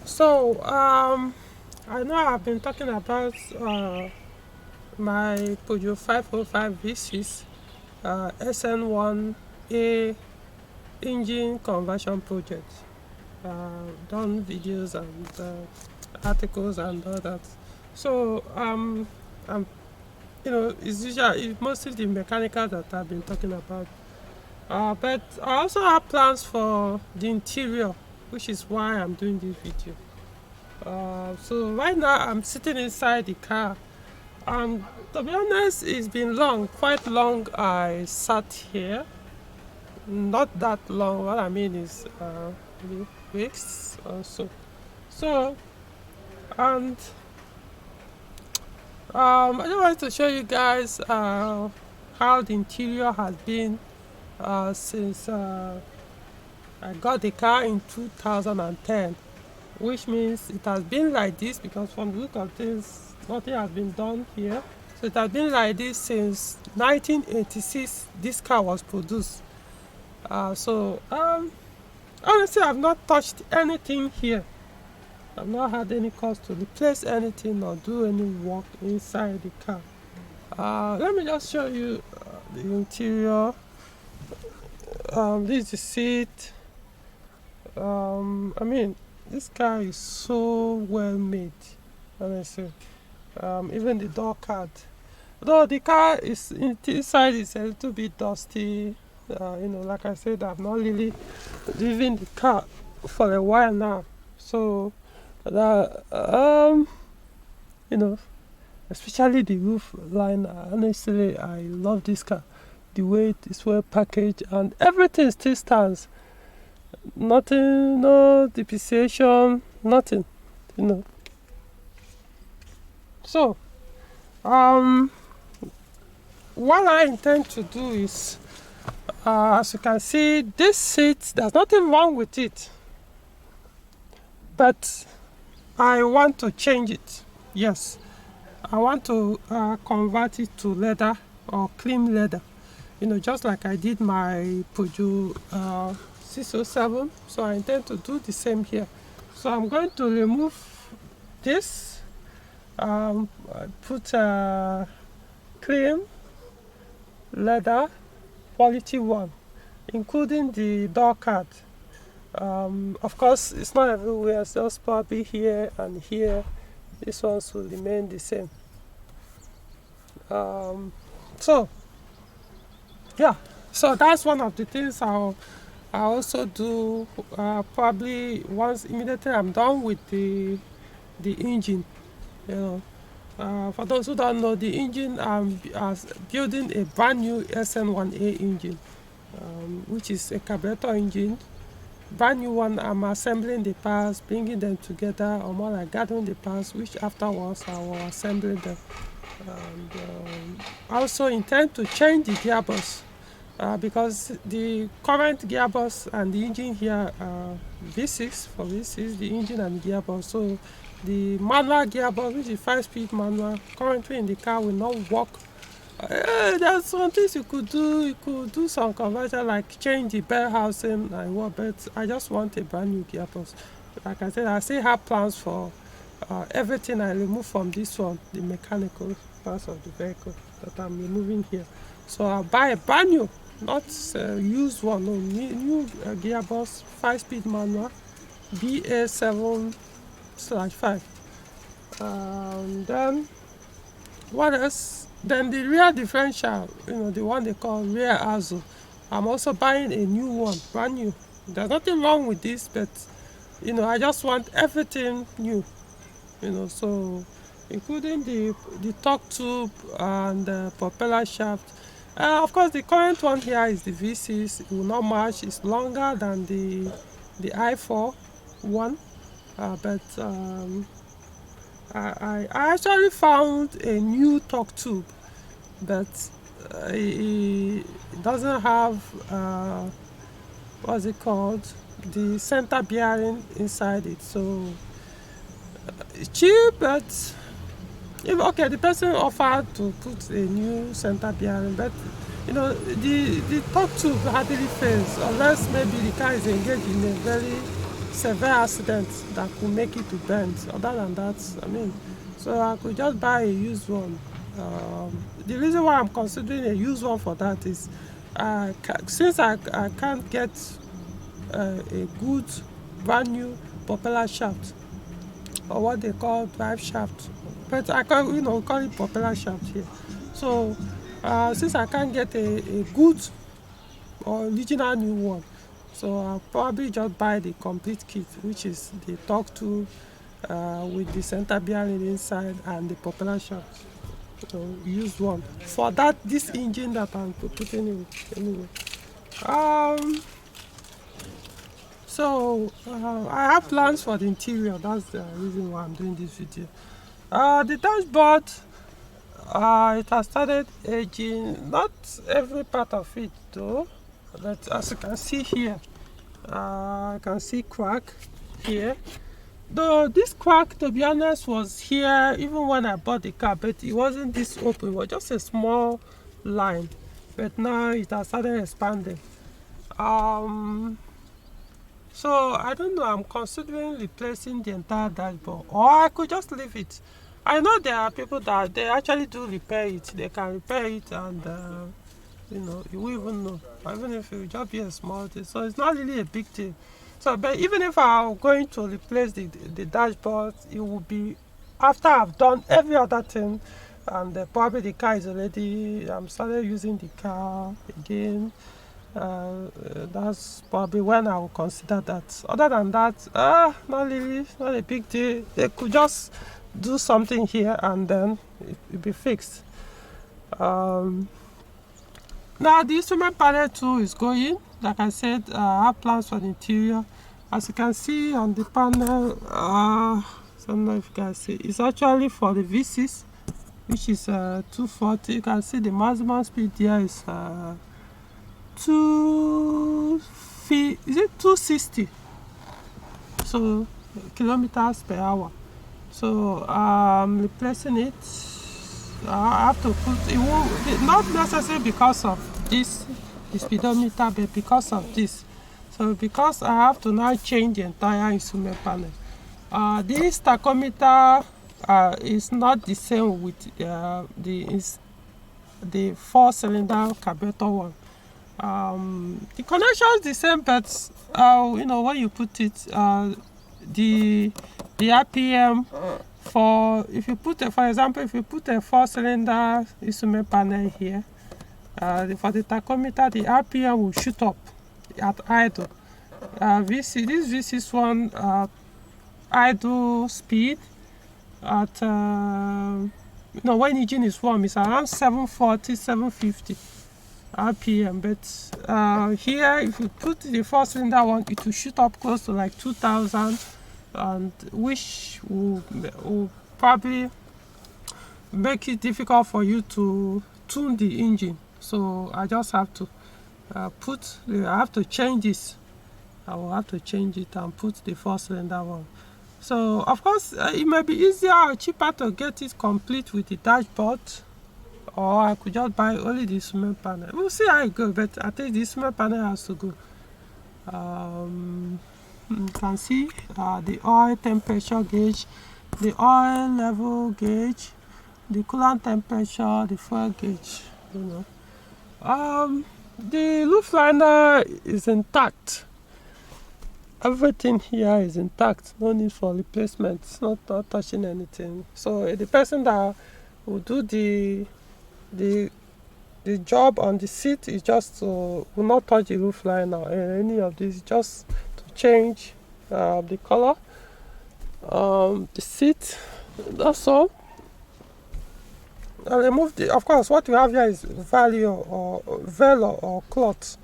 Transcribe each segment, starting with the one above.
So, I know I've been talking about my Peugeot 505 V6 XN1A engine conversion project. Done videos and articles and all that. So, I'm, it's mostly the mechanical that I've been talking about. But I also have plans for the interior, which is why I'm doing this video. So right now I'm sitting inside the car, and to be honest, it's been long, quite long. I sat here, not that long. What I mean is maybe weeks or so. So, and I just wanted to show you guys how the interior has been since I got the car in 2010. Which means it has been like this, because from the look of things, nothing has been done here. So it has been like this since 1986 this car was produced. Honestly, I've not touched anything here. I've not had any cost to replace anything or do any work inside the car. Let me just show you the interior. This is the seat. This car is so well made, honestly. Even the door card, though the car is inside is a little bit dusty. Like I said, I've not really driven the car for a while now. So that especially the roof line. Honestly, I love this car. The way it is well packaged and everything still stands. Nothing, no depreciation, nothing. So, what I intend to do is, as you can see, this seat, there's nothing wrong with it, but I want to change it. Yes, I want to convert it to leather or cream leather. Just like I did my Peugeot 607. So I intend to do the same here. So I'm going to remove this, put cream leather quality one, including the door card. Of course, it's not everywhere, it's just probably here and here. This one will remain the same. So that's one of the things I also do probably once immediately I'm done with the engine. For those who don't know, the engine, I'm building a brand new XN1A engine, which is a carburetor engine. Brand new one. I'm assembling the parts, bringing them together, or more like gathering the parts, which afterwards I will assemble them. And I also intend to change the gearbox. Because the current gearbox and the engine here are V6 for V6, the engine and the gearbox. So the manual gearbox, which is 5-speed manual, currently in the car will not work. There's some things you could do. You could do some conversion, like change the bell housing and what, but I just want a brand new gearbox. Like I said, I still have plans for everything I remove from this one, the mechanical parts of the vehicle that I'm removing here. So I'll buy a brand new, not used one, no, new gearbox, 5-speed manual, BA7/5. Then what else? Then the rear differential, the one they call rear axle, I'm also buying a new one, brand new. There's nothing wrong with this, but I just want everything new. So including the torque tube and the propeller shaft. Of course, the current one here is the V6. It will not match. It's longer than the i4 one, but I actually found a new torque tube, but it doesn't have what's it called, the center bearing inside it. So it's cheap, but the person offered to put a new center bearing, but the torque tube hardly fails unless maybe the car is engaged in a very severe accident that could make it to bend. Other than that, I mean, so I could just buy a used one. The reason why I'm considering a used one for that is since I can't get a good brand new propeller shaft, or what they call drive shaft, but I can call it propeller shaft here. So since I can't get a good or original new one, so I'll probably just buy the complete kit, which is the torque tool with the center bearing inside and the propeller shaft. So use one for this engine that I'm putting in anyway. So I have plans for the interior. That's the reason why I'm doing this video. The dashboard, it has started aging. Not every part of it though, but as you can see here, I can see crack here. Though this crack, to be honest, was here even when I bought the car, but it wasn't this open. It was just a small line, but now it has started expanding. So I don't know, I'm considering replacing the entire dashboard, or I could just leave it. I know there are people that they actually do repair it. They can repair it and you won't even know, even if it will just be a small thing. So it's not really a big deal. So, but even if I'm going to replace the dashboard, it will be after I've done every other thing, and probably the car is already, I'm started using the car again. That's probably when I will consider that. Other than that, not really, not a big deal. They could just do something here and then it'll be fixed. Now the instrument panel too is going. Like I said, I have plans for the interior. As you can see on the panel, I don't know if you can see, it's actually for the V6, which is 240. You can see the maximum speed there is 260 so kilometers per hour. So I'm replacing it. I have to put it, won't not necessarily because of this the speedometer, but because of this. So because I have to now change the entire instrument panel. This tachometer is not the same with the 4-cylinder carburetor one. The connection is the same, but when you put it, the RPM for example, if you put a 4-cylinder instrument panel here, for the tachometer, the RPM will shoot up at idle. This V6 one idle speed at when engine is warm is around 740, 750 RPM, but here if you put the 4-cylinder one, it will shoot up close to like 2000, and which will probably make it difficult for you to tune the engine. So I just have to I have to change this. I will have to change it and put the 4-cylinder one. So of course it may be easier or cheaper to get it complete with the dashboard, or I could just buy only the instrument panel. We'll see how it goes, but I think the instrument panel has to go. You can see the oil temperature gauge, the oil level gauge, the coolant temperature, the fuel gauge. The roof liner is intact. Everything here is intact. No need for replacement. It's not touching anything. So the person that will do the job on the seat is just will not touch the roof liner or any of this. Just to change the color, the seat. That's all. And remove of course, what we have here is value or velo or cloth,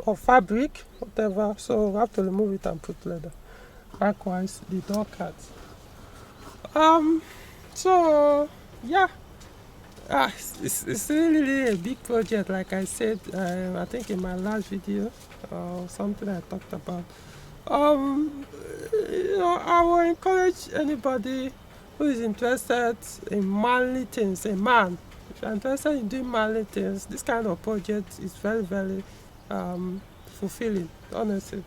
or fabric, whatever. So we have to remove it and put leather. Likewise, the door cards. So yeah, it's really a big project. Like I said, I think in my last video, something I talked about. I will encourage anybody who is interested in manly things, a man. If you're interested in doing manly things, this kind of project is very, very fulfilling, honestly.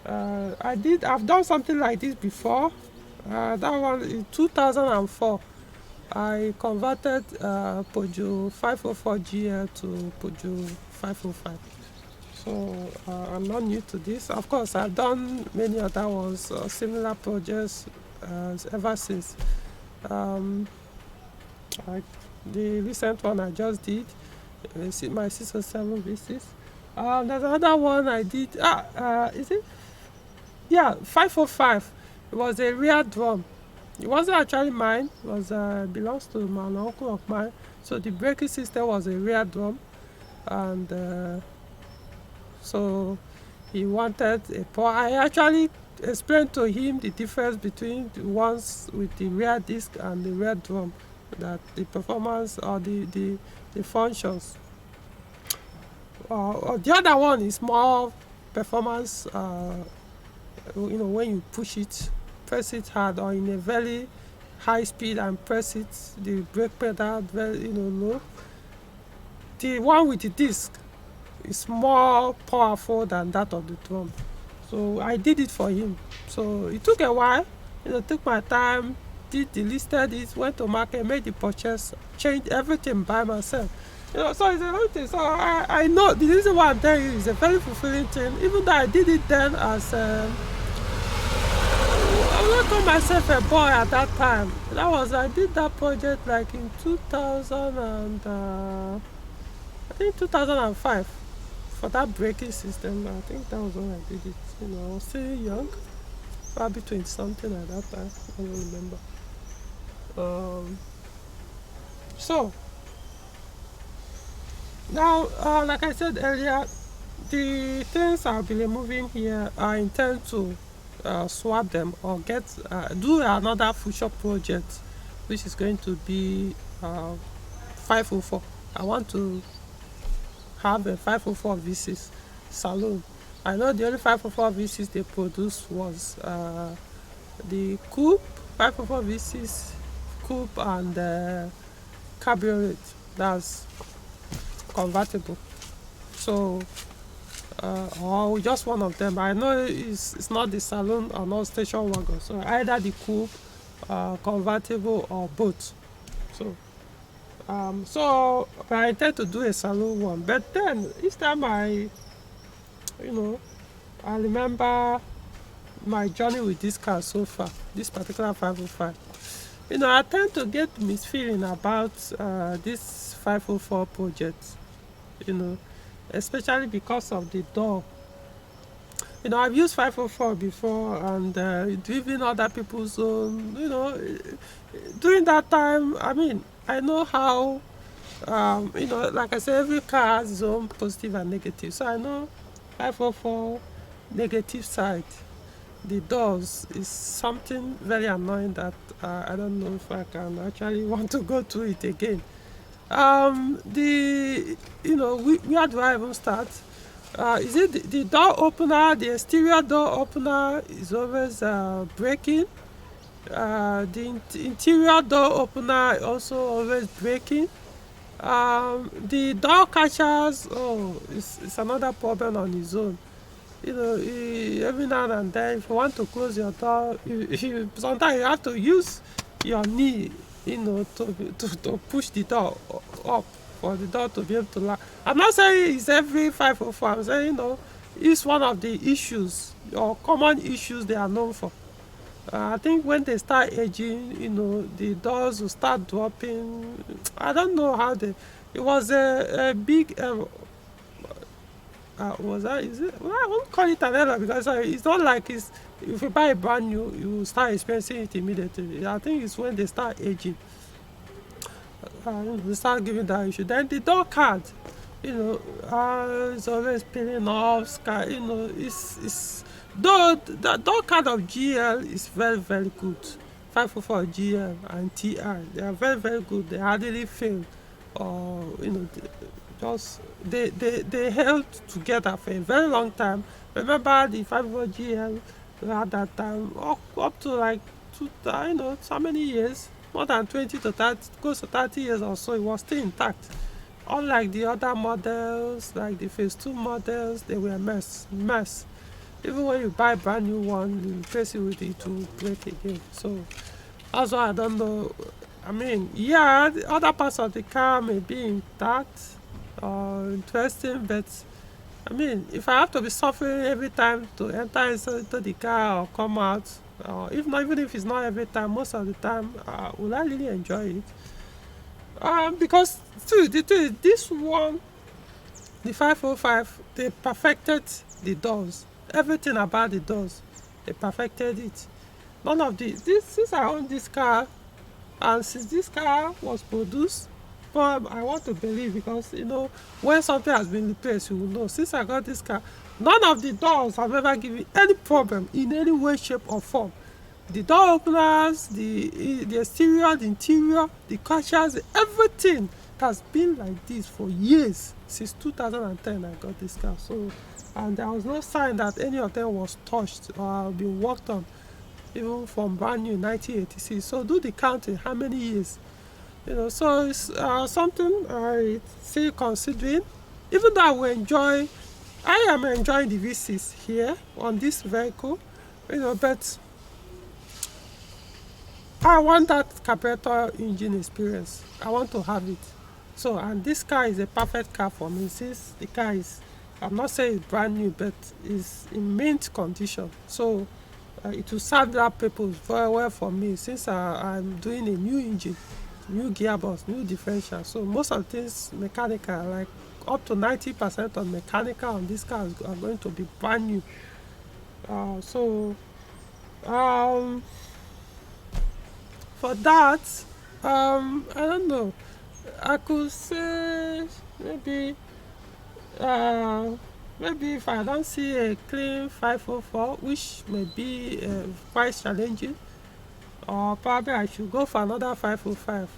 I've done something like this before. That one in 2004. I converted Peugeot 504 GL to Peugeot 505. So I'm not new to this. Of course, I've done many other ones, similar projects ever since. Um, like the recent one I just did, my 607 V6. There's another one I did. Is it? Yeah, 505. It was a rear drum. It wasn't actually mine. It was belongs to an uncle of mine. So the braking system was a rear drum, and so he wanted a power. I actually explained to him the difference between the ones with the rear disc and the rear drum, that the performance or the functions. The other one is more performance. When you press it hard or in a very high speed and press it, the brake pedal very low. The one with the disc is more powerful than that of the drum. So I did it for him. So it took a while, took my time, listed it, went to market, made the purchase, changed everything by myself. So it's a long thing. So I know the reason why I'm telling you is a very fulfilling thing. Even though I did it then as I will not call myself a boy at that time. I did that project like in 2000 and I think 2005 for that braking system. I think that was when I did it. I was still young, probably 20 something at that time. I don't remember. So now, like I said earlier, the things I'll be removing here, I intend to swap them or do another future project, which is going to be 504. I want to have a 504 V6 saloon. I know the only 504 V6 they produced was the coupe, 504 V6 coupe, and cabriolet. That's convertible. So or just one of them. I know it's not the saloon or not station wagon. So either the coupe, convertible, or both. So I intend to do a saloon one. But then each time I remember my journey with this car so far, this particular 505. I tend to get misfeeling about this 504 project. Especially because of the door. I've used 504 before and driven other people's zone. During that time, I know how, like I said, every car has its own positive and negative. So I know 504 negative side. The doors is something very annoying that I don't know if I can actually want to go through it again. Where do I even start? Is it the door opener? The exterior door opener is always breaking. The interior door opener also always breaking. The door catchers, it's another problem on its own. Every now and then, if you want to close your door, sometimes you have to use your knee to push the door up for the door to be able to lock. I'm not saying it's every 504. I'm saying it's one of the issues or common issues they are known for. I think when they start aging, the doors will start dropping. I don't know how it was a big was that is it? Well, I won't call it an error because it's not like if you buy a brand new, you start experiencing it immediately. I think it's when they start aging, they start giving that issue. Then the door card, it's always peeling off. It's though the door card of GL is very very good. 504 GL and TI, they are very very good. They hardly fail, or just they held together for a very long time. Remember the 504 GL at that time up to like so many years, more than 20 to 30, close to 30 years or so, it was still intact. Unlike the other models, like the phase 2 models, they were mess. Even when you buy brand new one, you replace it with it to break again. So that's why I don't know. I mean, yeah, the other parts of the car may be intact or interesting, but I mean, if I have to be suffering every time to enter into the car or come out, or if not, even if it's not every time, most of the time, will I really enjoy it? Because see, this one, the 505, they perfected the doors. Everything about the doors, they perfected it. None of this since I own this car, and since this car was produced, but I want to believe, because when something has been replaced, you will know. Since I got this car, none of the doors have ever given any problem in any way, shape, or form. The door openers, the exterior, the interior, the cushions, everything has been like this for years. Since 2010 I got this car. So, and there was no sign that any of them was touched or been worked on, even from brand new in 1986. So do the counting, how many years? So it's something I still considering. Even though I am enjoying the V6 here on this vehicle, but I want that carburetor engine experience. I want to have it. So, and this car is a perfect car for me, since the car is, I'm not saying it's brand new, but it's in mint condition. So it will serve that purpose very well for me, since I'm doing a new engine, new gearbox, new differential. So most of the things mechanical, like up to 90% of mechanical on this car are going to be brand new. So for that, I don't know, I could say maybe if I don't see a clean 504, which may be quite challenging, or probably I should go for another 505.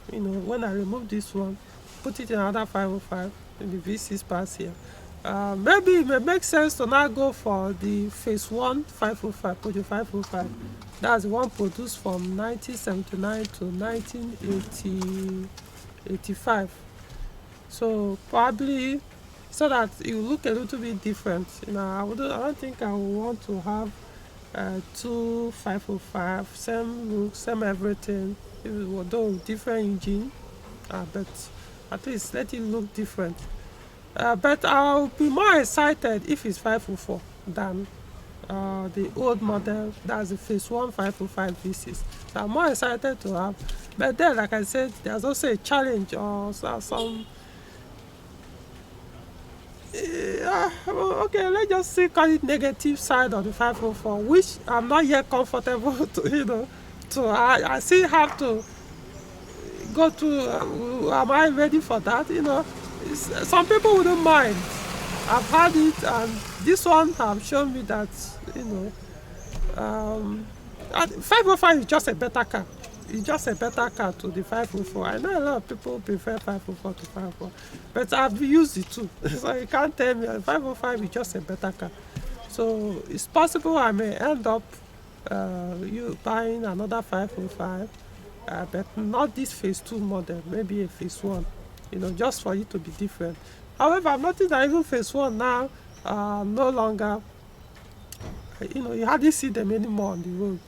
When I remove this one, put it in another 505 in the V6 pass here. Maybe it may make sense to now go for the phase 1 505, Peugeot 505. That's the one produced from 1979 to 1985. So probably, so that it will look a little bit different. I don't think I would want to have two 505, same look, same everything, although different engine, but at least let it look different. But I'll be more excited if it's 504 than the old model. That's the phase 1 505 V6. So I'm more excited to have. But then, like I said, there's also a challenge, or some. Okay, let's just say call it negative side of the 504, which I'm not yet comfortable to. I still have to go to. Am I ready for that? Some people wouldn't mind. I've had it, and this one have shown me that 505 is just a better car. It's just a better car to the 504. I know a lot of people prefer 504 to 504, but I've used it too. So you can't tell me 505 is just a better car. So it's possible I may end up you buying another 505, but not this phase 2 model, maybe a phase 1, just for it to be different. However, I've noticed that even phase 1 now no longer, you hardly see them anymore on the road.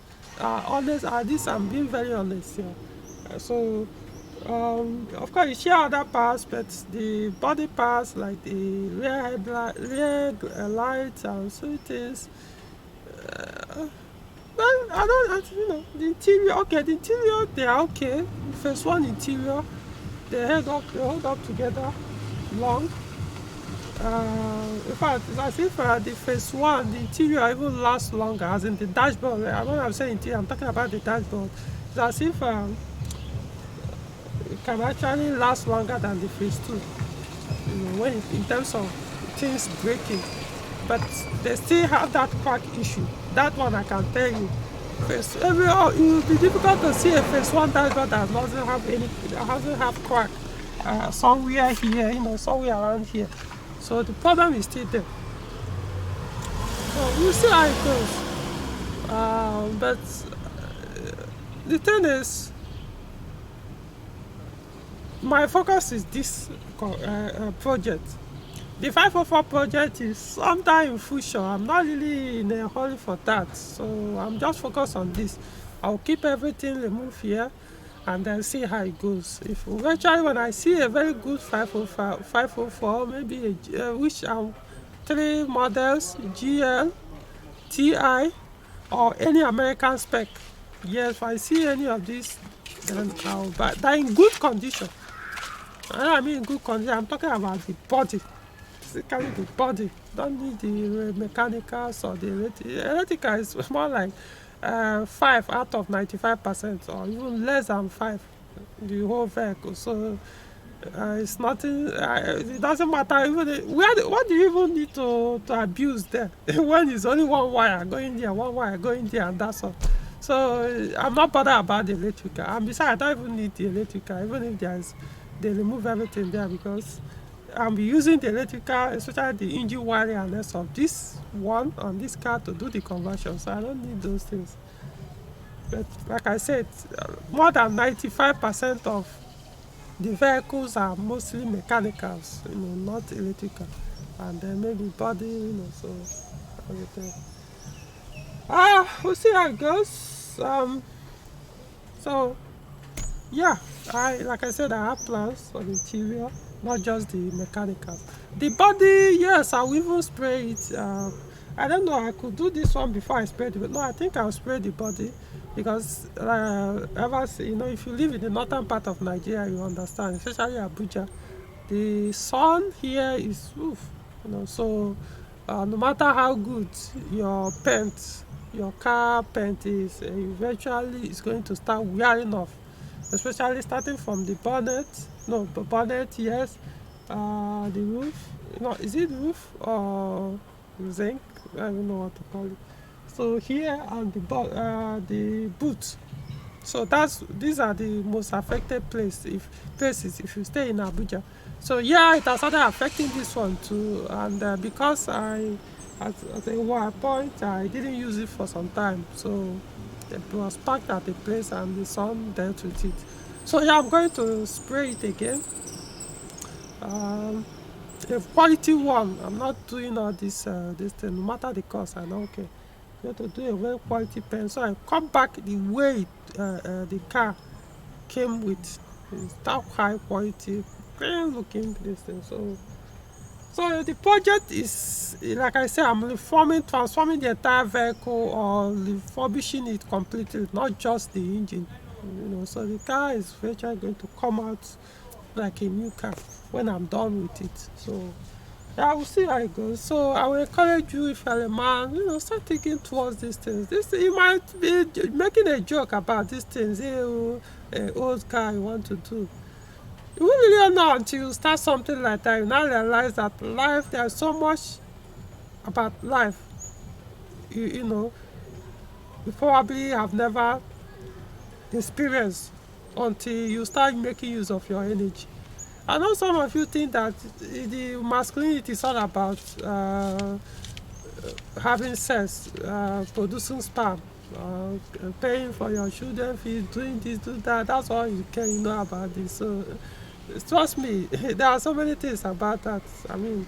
Honest, I'm being very honest here. So, of course, you share other parts, but the body parts, like the rear lights and so it is. Well, the interior, okay, they are okay. Phase 1 interior, they hold up together long. In fact, it's as if the phase 1, the interior even lasts longer, as in the dashboard. When I'm saying interior, I'm talking about the dashboard. It's as if it can actually last longer than the phase 2, when in terms of things breaking. But they still have that crack issue. That one I can tell you. It will be difficult to see a phase 1 dashboard that doesn't have crack somewhere here, somewhere around here. So the problem is still there. So we'll see how it goes. But the thing is, my focus is this project. The 504 project is sometime in future. I'm not really in a hurry for that, so I'm just focused on this. I'll keep everything removed here and then see how it goes. If eventually when I see a very good 504, maybe which three models, GL, TI, or any American spec. Yes, if I see any of these, then I'll buy. They're in good condition. I mean, in good condition. I'm talking about the body. Physically, the body. Don't need the mechanicals or the electrical. Is more like 5 out of 95%, or even less than 5. The whole vehicle. So it's nothing. It doesn't matter. Even what do you even need to abuse there when it's only one wire going there, one wire going there, and that's all. So I'm not bothered about the electrical. And besides, I don't even need the electrical, even if they remove everything there, because I'm using the electrical, especially the engine wiring and rest of this one on this car to do the conversion. So I don't need those things. But like I said, more than 95% of the vehicles are mostly mechanicals, not electrical. And then maybe body, so everything. We'll see how it goes. So yeah, like I said, I have plans for the interior, not just the mechanical. The body, yes, I'll even spray it. I don't know, I could do this one before I spray it, but no, I think I'll spray the body, because if you live in the northern part of Nigeria, you understand, especially Abuja, the sun here is so no matter how good your car paint is, eventually it's going to start wearing off, especially starting from the bonnet. No, the bonnet, yes. The roof. Is it roof or zinc? I don't know what to call it. So here and the boot. So these are the most affected places if you stay in Abuja. So yeah, it has started affecting this one too, and because at one point I didn't use it for some time, so it was parked at a place and the sun dealt with it. So yeah, I'm going to spray it again. A quality one. I'm not doing all this thing, no matter the cost. I don't care. You have to do a very quality paint, so I come back the way the car came with. It's that high quality, clean looking this thing. So the project is, like I said, I'm transforming the entire vehicle, or refurbishing it completely, not just the engine. So the car is eventually going to come out like a new car when I'm done with it. So yeah, we'll see how it goes. So I will encourage you, if you're a man, start thinking towards these things. You might be making a joke about these things. An old car you want to do. You won't really know until you start something like that. You now realize that life, there's so much about life. You probably have never experienced until you start making use of your energy. I know some of you think that the masculinity is all about having sex, producing sperm, paying for your children fees, doing this, do that. That's all you can know about this. So trust me, there are so many things about that. I mean,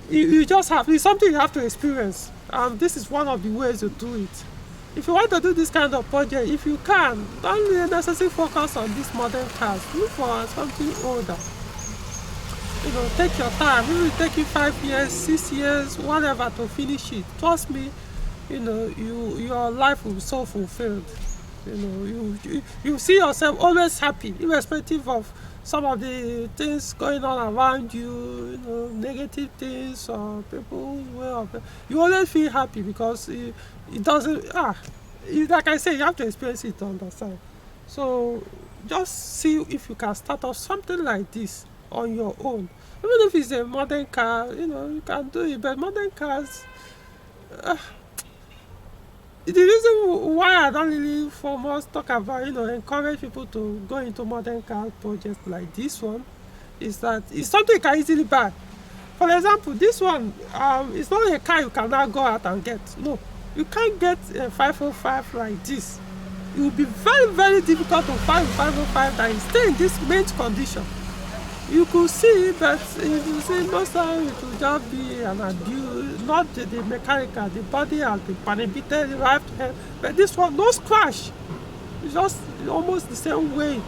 you just have, it's something you have to experience. This is one of the ways to do it. If you want to do this kind of project, if you can, don't really necessarily focus on these modern cars. Look for something older. Take your time. It will take you 5 years, 6 years, whatever to finish it. Trust me, your life will be so fulfilled. You see yourself always happy, irrespective of some of the things going on around you, negative things or people. You always feel happy, because it doesn't. Like I said, you have to experience it to understand. So just see if you can start off something like this on your own. Even if it's a modern car, you can do it. But modern cars, the reason why I don't really foremost talk about, encourage people to go into modern car projects like this one, is that it's something you can easily buy. For example, this one, it's not a car you can now go out and get. No, you can't get a 505 like this. It will be very, very difficult to find a 505 that is still in this mint condition. You could see, but if you see most time it will just be an abuse, not the mechanical, the body has been panicated, right? But this one, no scratch. It's just almost the same weight.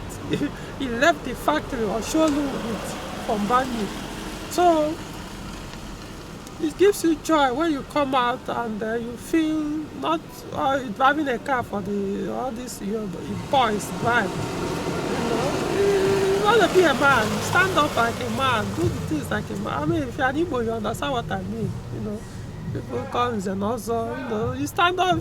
He left the factory or showroom with from brand new. So it gives you joy when you come out and you feel not driving a car for the all these your boys drive. You want to be a man, stand up like a man, do the things like a man. I mean, if you're an Igbo, you understand what I mean. People comes and also, you stand up.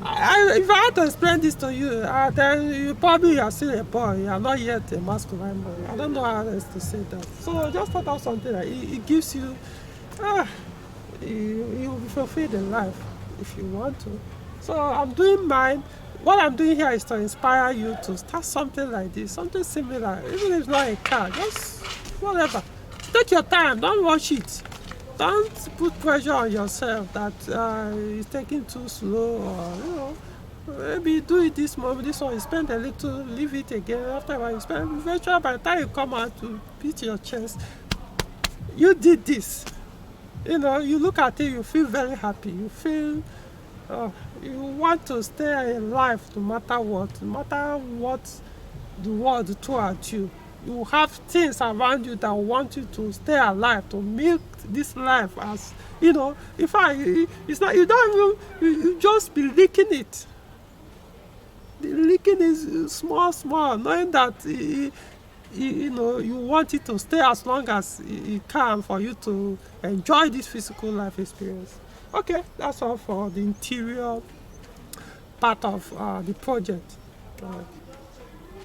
If I had to explain this to you, then you probably are still a boy. You are not yet a masculine boy. I don't know how else to say that. So just thought out something like it gives you, you will be fulfilled in life if you want to. So I'm doing mine. What I'm doing here is to inspire you to start something like this, something similar. Even if it's not a car, just whatever. Take your time. Don't rush it. Don't put pressure on yourself that it's taking too slow, or maybe do it this moment, this one you spend a little, leave it again. After a while you spend, eventually by the time you come out to beat your chest, you did this. You look at it, you feel very happy. You feel you want to stay alive no matter what, the world throw at you. You have things around you that want you to stay alive, to milk this life as, in fact, it's not, you don't even, you just be licking it. The licking is small, knowing that, you want it to stay as long as it can for you to enjoy this physical life experience. Okay, that's all for the interior part of the project.